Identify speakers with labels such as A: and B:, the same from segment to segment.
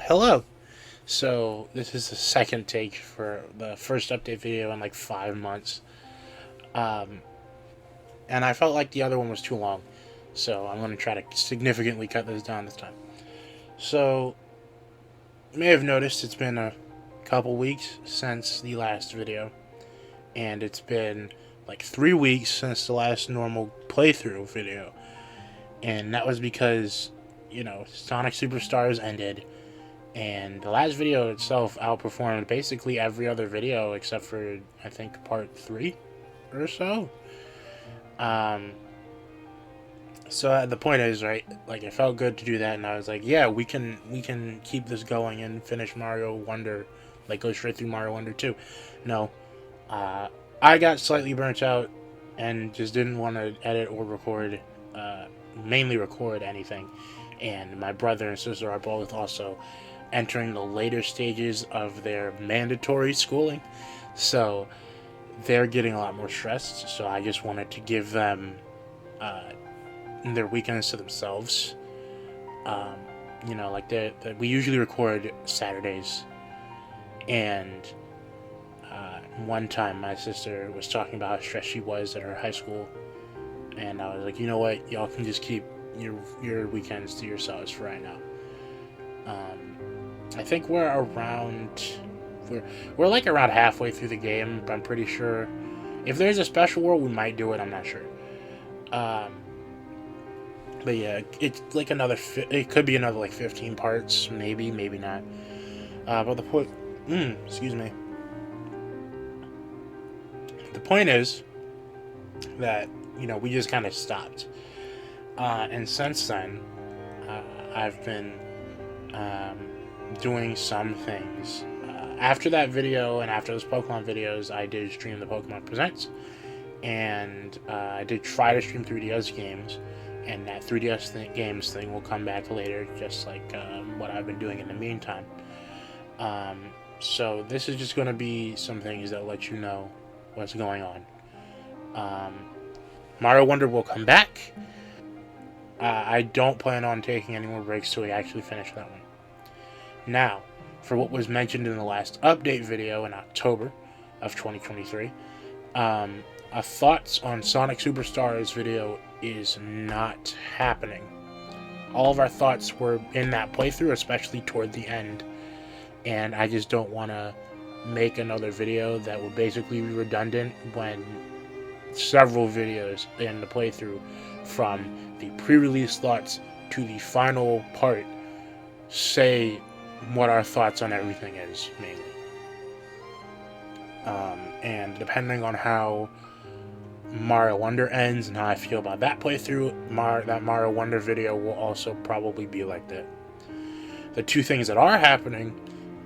A: Hello. So this is the second take for the first update video in like 5 months, um, and I felt like the other one was too long, so I'm going to try to significantly cut this down this time. So you may have noticed it's been a couple weeks since the last video, and it's been like 3 weeks since the last normal playthrough video, and that was because Sonic Superstars ended. And the last video itself outperformed basically every other video except for, I think, part 3 or so. Um, so the point is, right, like, it felt good to do that, and I was like, yeah, we can keep this going and finish Mario Wonder, like, go straight through Mario Wonder 2. No, I got slightly burnt out and just didn't want to edit or record, mainly record anything. And my brother and sister are both also entering the later stages of their mandatory schooling, so they're getting a lot more stressed. So I just wanted to give them their weekends to themselves. Like we usually record Saturdays, and one time my sister was talking about how stressed she was at her high school, and I was like, you know what, y'all can just keep your weekends to yourselves for right now. I think we're like around halfway through the game. I'm pretty sure. If there's a special world, we might do it. I'm not sure. But yeah, it's like it could be another like 15 parts, maybe not. But the point, excuse me. The point is that we just kind of stopped, and since then, I've been doing some things. After that video and after those Pokemon videos, I did stream the Pokemon Presents, and I did try to stream 3DS games, and that 3DS games thing will come back later, just like what I've been doing in the meantime. So this is just going to be some things that let you know what's going on. Mario Wonder will come back. I don't plan on taking any more breaks till we actually finish that one. Now, for what was mentioned in the last update video in October of 2023, a thoughts on Sonic Superstars video is not happening. All of our thoughts were in that playthrough, especially toward the end, and I just don't want to make another video that will basically be redundant when several videos in the playthrough, from the pre-release thoughts to the final part, say what our thoughts on everything is, mainly. And depending on how Mario Wonder ends and how I feel about that playthrough, that Mario Wonder video will also probably be like that. The two things that are happening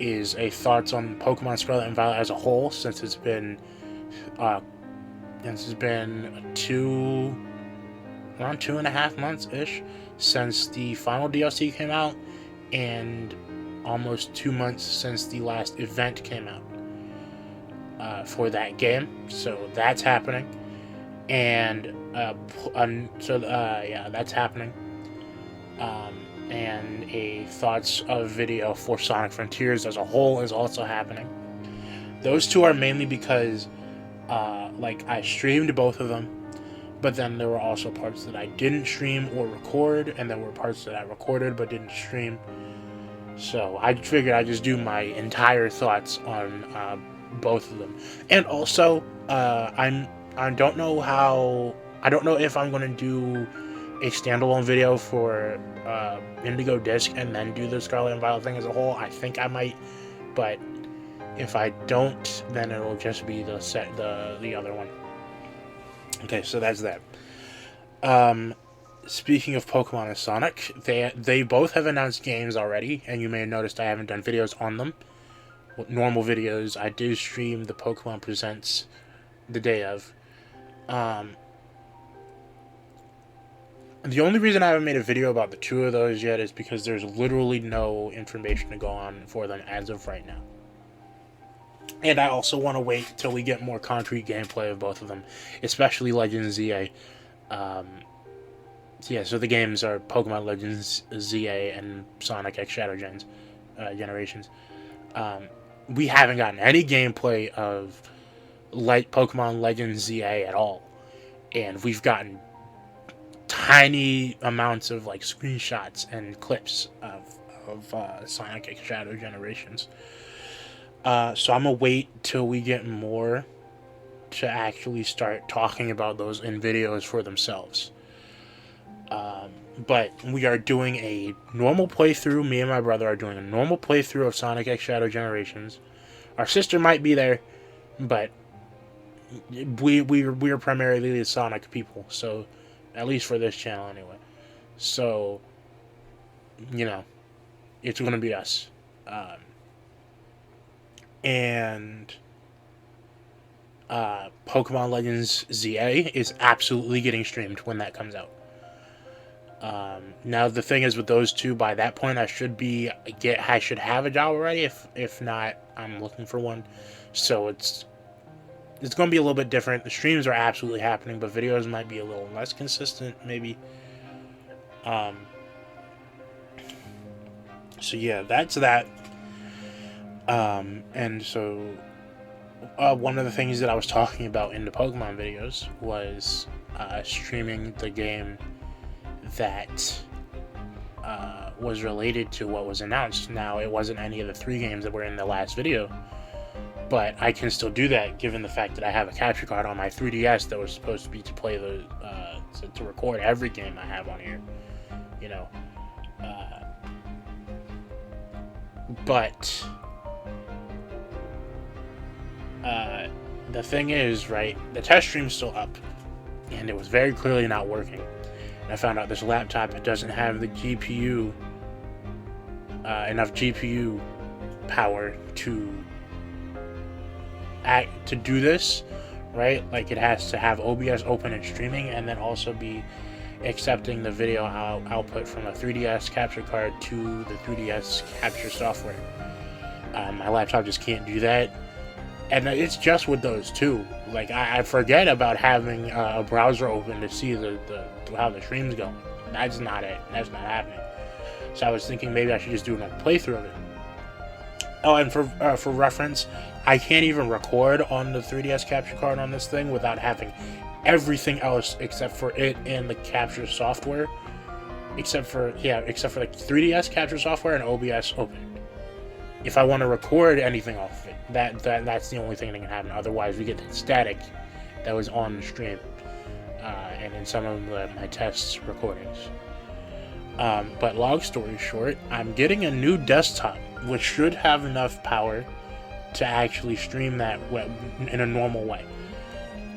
A: is a thoughts on Pokemon Scarlet and Violet as a whole, since it's been around 2.5 months ish since the final DLC came out, and almost 2 months since the last event came out for that game. So that's happening, and that's happening. And a thoughts of video for Sonic Frontiers as a whole is also happening. Those two are mainly because I streamed both of them, but then there were also parts that I didn't stream or record, and there were parts that I recorded but didn't stream. So I figured I'd just do my entire thoughts on both of them. And also, I don't know if I'm going to do a standalone video for Indigo Disc and then do the Scarlet and Violet thing as a whole. I think I might, but if I don't, then it'll just be the other one. Okay, so that's that. Speaking of Pokemon and Sonic, they both have announced games already, and you may have noticed I haven't done videos on them. Normal videos. I do stream the Pokemon Presents the day of. The only reason I haven't made a video about the two of those yet is because there's literally no information to go on for them as of right now. And I also want to wait till we get more concrete gameplay of both of them, especially Legends ZA. So the games are Pokemon Legends ZA and Sonic X Shadow Gens. generations. We haven't gotten any gameplay of Pokemon Legends ZA at all, and we've gotten tiny amounts of like screenshots and clips of Sonic X Shadow Generations. So I'm gonna wait till we get more to actually start talking about those in videos for themselves. But we are doing a normal playthrough. Me and my brother are doing a normal playthrough of Sonic X Shadow Generations. Our sister might be there, but we are primarily the Sonic people, so at least for this channel anyway. So, you know, it's gonna be us. And Pokemon Legends ZA is absolutely getting streamed when that comes out. Now the thing is with those two, by that point I should have a job already. If not, I'm looking for one. So it's going to be a little bit different. The streams are absolutely happening, but videos might be a little less consistent, maybe. So yeah, that's that. And so one of the things that I was talking about in the Pokemon videos was streaming the game that was related to what was announced. Now, it wasn't any of the 3 games that were in the last video, but I can still do that given the fact that I have a capture card on my 3DS that was supposed to be to play the to record every game I have on here, you know. But the thing is, right, the test stream's still up, and it was very clearly not working. And I found out this laptop, it doesn't have the GPU, enough GPU power to do this, right? Like, it has to have OBS open and streaming, and then also be accepting the video output from a 3DS capture card to the 3DS capture software. My laptop just can't do that. And it's just with those two. Like, I forget about having a browser open to see how the stream's going. That's not it. That's not happening. So I was thinking maybe I should just do a playthrough of it. Oh, and for reference, I can't even record on the 3DS capture card on this thing without having everything else except for it and the capture software. Except for the 3DS capture software and OBS open. If I want to record anything off of it, that's the only thing that can happen. Otherwise, we get the static that was on the stream and in some of my test recordings. But long story short, I'm getting a new desktop, which should have enough power to actually stream that in a normal way.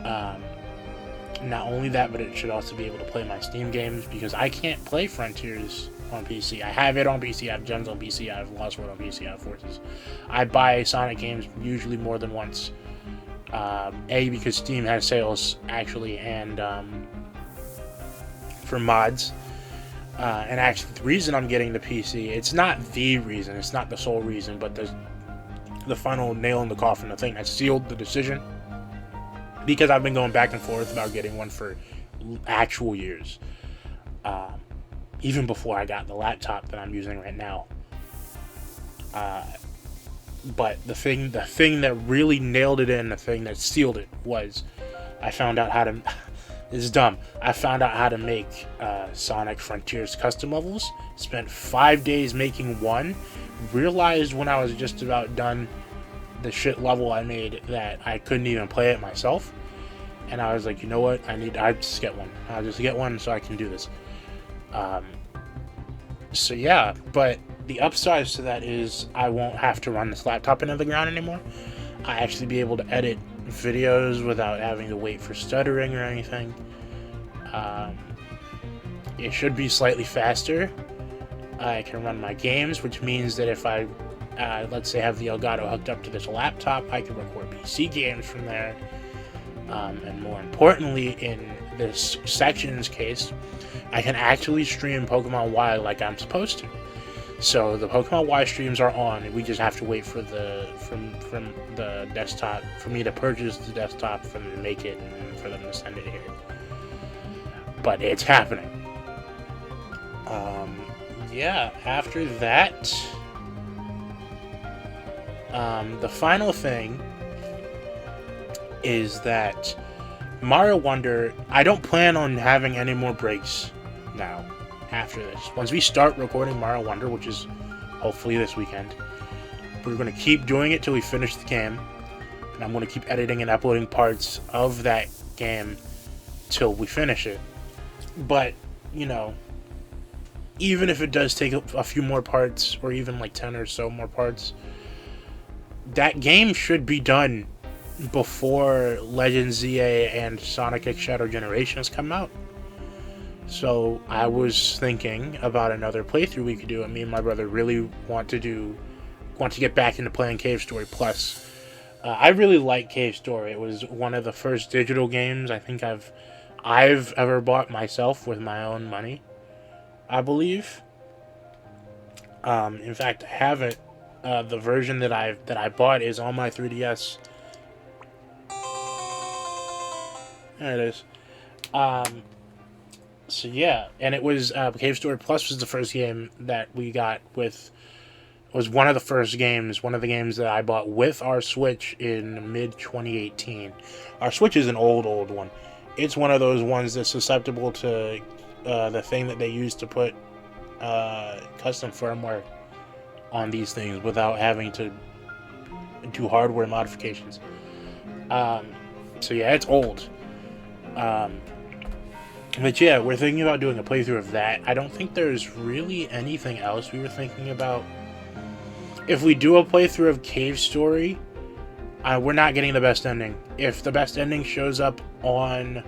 A: Not only that, but it should also be able to play my Steam games, because I can't play Frontiers on PC. I have it on PC, I have Gems on PC, I have Lost World on PC, I have Forces. I buy Sonic games usually more than once. Because Steam has sales, actually, and for mods. And actually, the reason I'm getting the PC, it's not the reason, it's not the sole reason, but the final nail in the coffin, the thing that sealed the decision. Because I've been going back and forth about getting one for actual years. Even before I got the laptop that I'm using right now. But the thing that really nailed it in, the thing that sealed it, was I found out how to... It's dumb. I found out how to make Sonic Frontiers custom levels. Spent 5 days making one. Realized when I was just about done the shit level I made that I couldn't even play it myself. And I was like, you know what? I'll just get one. I'll just get one so I can do this. So yeah, but the upsides to that is I won't have to run this laptop into the ground anymore. I actually be able to edit videos without having to wait for stuttering or anything. It should be slightly faster. I can run my games, which means that if I, let's say, have the Elgato hooked up to this laptop, I can record PC games from there. And more importantly, in this section's case, I can actually stream Pokemon Y like I'm supposed to. So the Pokemon Y streams are on, and we just have to wait for from the desktop, for me to purchase the desktop, for them to make it, and for them to send it here. But it's happening. Yeah, after that, The final thing is that Mario Wonder, I don't plan on having any more breaks now after this. Once we start recording Mario Wonder, which is hopefully this weekend, we're going to keep doing it till we finish the game. And I'm going to keep editing and uploading parts of that game till we finish it. But, you know, even if it does take a few more parts, or even like 10 or so more parts, that game should be done before Legend ZA and Sonic X Shadow Generations come out. So I was thinking about another playthrough we could do, and me and my brother really want to get back into playing Cave Story Plus. I really like Cave Story. It was one of the first digital games I think I've ever bought myself with my own money, I believe. In fact, I have it. The version that I bought is on my 3DS. There it is. So yeah, and it was Cave Story Plus was the first game that we got with. Was one of the first games, one of the games that I bought with our Switch in mid-2018. Our Switch is an old one. It's one of those ones that's susceptible to the thing that they use to put custom firmware on these things without having to do hardware modifications. So yeah, it's old. But yeah, we're thinking about doing a playthrough of that. I don't think there's really anything else we were thinking about. If we do a playthrough of Cave Story, we're not getting the best ending. If the best ending shows up in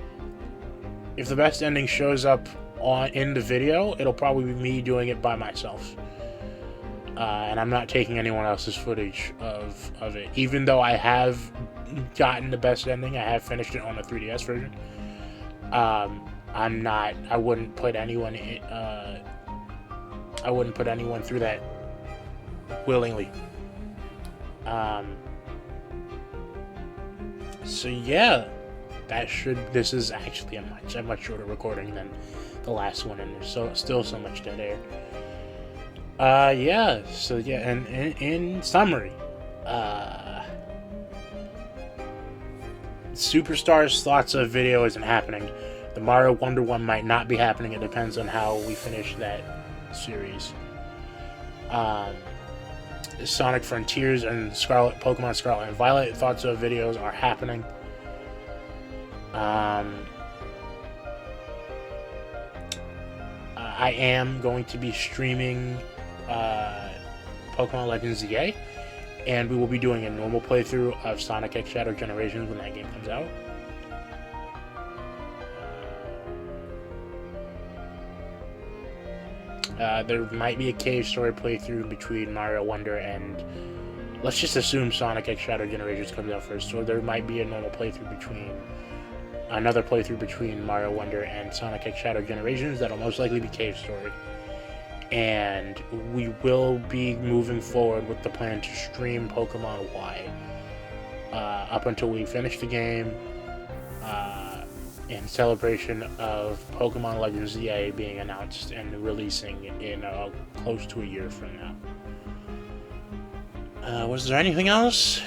A: the video, it'll probably be me doing it by myself. And I'm not taking anyone else's footage of it. Even though I have gotten the best ending, I have finished it on the 3DS version. I wouldn't put anyone through that willingly. So yeah, this is actually a much shorter recording than the last one, and there's still so much dead air. Yeah, so yeah, and in summary, Superstars Thoughts of video isn't happening. The Mario Wonder one might not be happening. It depends on how we finish that series. Sonic Frontiers and Pokemon Scarlet and Violet Thoughts of videos are happening. I am going to be streaming Pokemon Legends ZA, and we will be doing a normal playthrough of Sonic X Shadow Generations when that game comes out. There might be a Cave Story playthrough between Mario Wonder and... Let's just assume Sonic X Shadow Generations comes out first, so there might be another playthrough between Mario Wonder and Sonic X Shadow Generations. That'll most likely be Cave Story. And we will be moving forward with the plan to stream Pokemon Y up until we finish the game, in celebration of Pokemon Legends ZA being announced and releasing in close to a year from now. Was there anything else?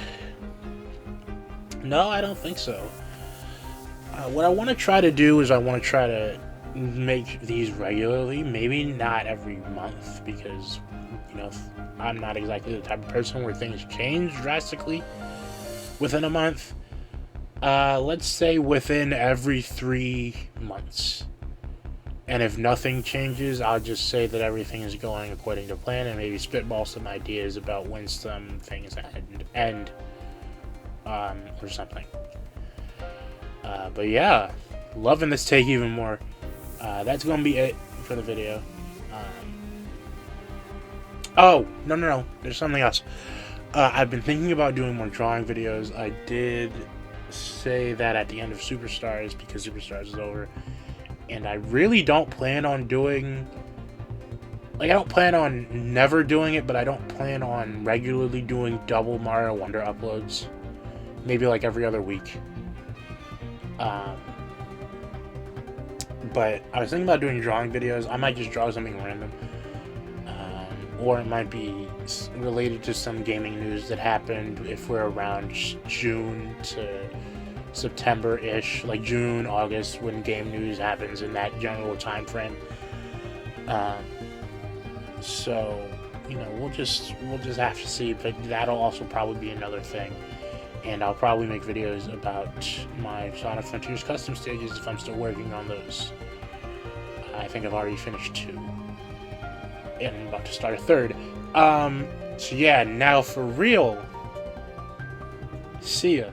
A: No, I don't think so. What I want to try to do is I want to try to make these regularly, maybe not every month, because, you know, I'm not exactly the type of person where things change drastically within a month. Let's say within every 3 months. And if nothing changes, I'll just say that everything is going according to plan and maybe spitball some ideas about when some things end, or something. But yeah, loving this take even more. That's going to be it for the video. Oh, no, there's something else. I've been thinking about doing more drawing videos. I did say that at the end of Superstars, because Superstars is over. And I really don't plan on doing... Like, I don't plan on never doing it, but I don't plan on regularly doing double Mario Wonder uploads. Maybe like every other week. But I was thinking about doing drawing videos. I might just draw something random. or it might be related to some gaming news that happened if we're around June to September-ish, like June, August, when game news happens in that general time frame. So, you know, we'll just have to see, but that'll also probably be another thing. And I'll probably make videos about my Sonic Frontiers custom stages if I'm still working on those. I think I've already finished 2. And I'm about to start a 3rd. So yeah, now for real. See ya.